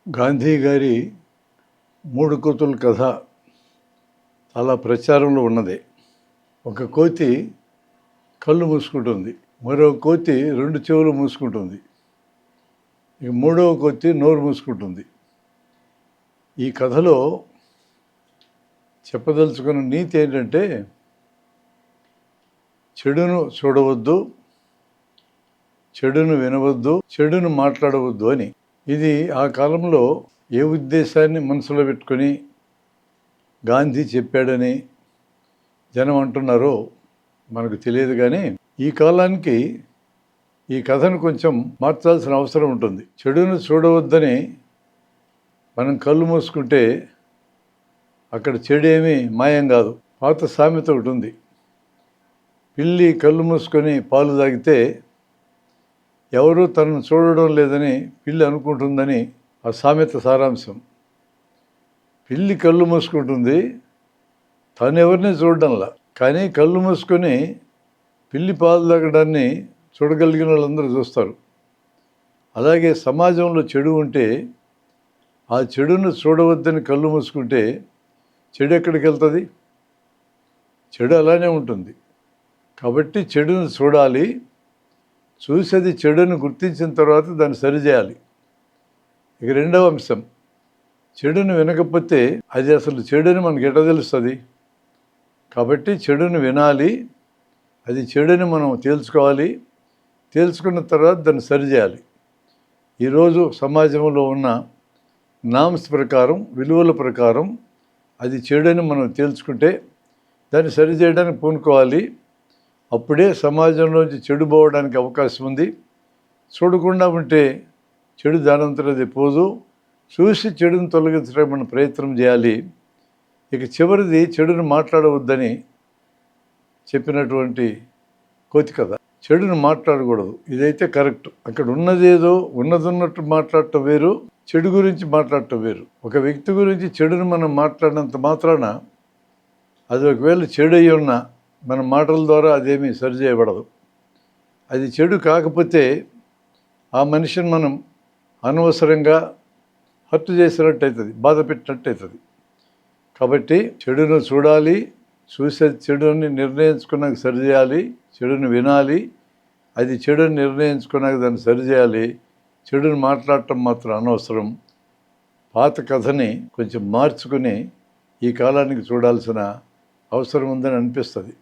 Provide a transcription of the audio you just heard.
గాంధీ గారి మూడు కోతుల కథ చాలా ప్రచారంలో ఉన్నది. ఒక కోతి కళ్ళు మూసుకుంటుంది, మరో కోతి రెండు చెవులు మూసుకుంటుంది, ఇక మూడవ కోతి నోరు మూసుకుంటుంది. ఈ కథలో చెప్పదలుచుకున్న నీతి ఏంటంటే, చెడును చూడవద్దు, చెడును వినవద్దు, చెడును మాట్లాడవద్దు అని. ఇది ఆ కాలంలో ఏ ఉద్దేశాన్ని మనసులో పెట్టుకొని గాంధీ చెప్పాడని జనం అంటున్నారో మనకు తెలియదు. కానీ ఈ కాలానికి ఈ కథను కొంచెం మార్చాల్సిన అవసరం ఉంటుంది. చెడును చూడవద్దని మనం కళ్ళు మూసుకుంటే అక్కడ చెడేమీ మాయం కాదు. పాత సామెత ఒకటి ఉంది, పిల్లి కళ్ళు మూసుకొని పాలు తాగితే ఎవరూ తనను చూడడం లేదని పిల్లి అనుకుంటుందని ఆ సామెత సారాంశం. పిల్లి కళ్ళు మూసుకుంటుంది, తను ఎవరిని చూడడంలా, కానీ కళ్ళు మూసుకొని పిల్లి పాలు తాగడాన్ని చూడగలిగిన వాళ్ళందరూ చూస్తారు. అలాగే సమాజంలో చెడు ఉంటే ఆ చెడును చూడవద్దని కళ్ళు మూసుకుంటే చెడు ఎక్కడికి వెళ్తుంది? చెడు అలానే ఉంటుంది. కాబట్టి చెడును చూడాలి, చూసేది చెడును గుర్తించిన తర్వాత దాన్ని సరిచేయాలి. ఇక రెండవ అంశం, చెడును వినకపోతే అది అసలు చెడుని మనకి ఎట్లా తెలుస్తుంది? కాబట్టి చెడును వినాలి, అది చెడుని మనం తేల్చుకోవాలి, తేల్చుకున్న తర్వాత దాన్ని సరిచేయాలి. ఈరోజు సమాజంలో ఉన్న నామ్స్ ప్రకారం, విలువల ప్రకారం అది చెడుని మనం తేల్చుకుంటే దాన్ని సరిచేయడానికి పూనుకోవాలి. అప్పుడే సమాజంలోంచి చెడు పోవడానికి అవకాశం ఉంది. చూడకుండా ఉంటే చెడు దానంతరది పోదు. చూసి చెడును తొలగించడానికి మనం ప్రయత్నం చేయాలి. ఇక చివరిది, చెడును మాట్లాడవద్దని చెప్పినటువంటి కోతి కథ. చెడును మాట్లాడకూడదు, ఇదైతే కరెక్ట్. అక్కడ ఉన్నదేదో ఉన్నదన్నట్టు మాట్లాడటం వేరు, చెడు గురించి మాట్లాడటం వేరు. ఒక వ్యక్తి గురించి చెడును మనం మాట్లాడినంత మాత్రాన అది ఒకవేళ చెడు అయి ఉన్నా మన మాటల ద్వారా అదేమీ సరిచేయబడదు. అది చెడు కాకపోతే ఆ మనిషిని మనం అనవసరంగా హర్ట్ చేసినట్టు అవుతుంది, బాధ పెట్టినట్టు అవుతుంది. కాబట్టి చెడును చూడాలి, చూసే చెడుని నిర్ణయించుకున్నాక సరిచేయాలి, చెడును వినాలి, అది చెడుని నిర్ణయించుకున్నాక దాన్ని సరిచేయాలి. చెడుని మాట్లాడటం మాత్రం అనవసరం. పాత కథని కొంచెం మార్చుకుని ఈ కాలానికి చూడాల్సిన అవసరం ఉందని అనిపిస్తుంది.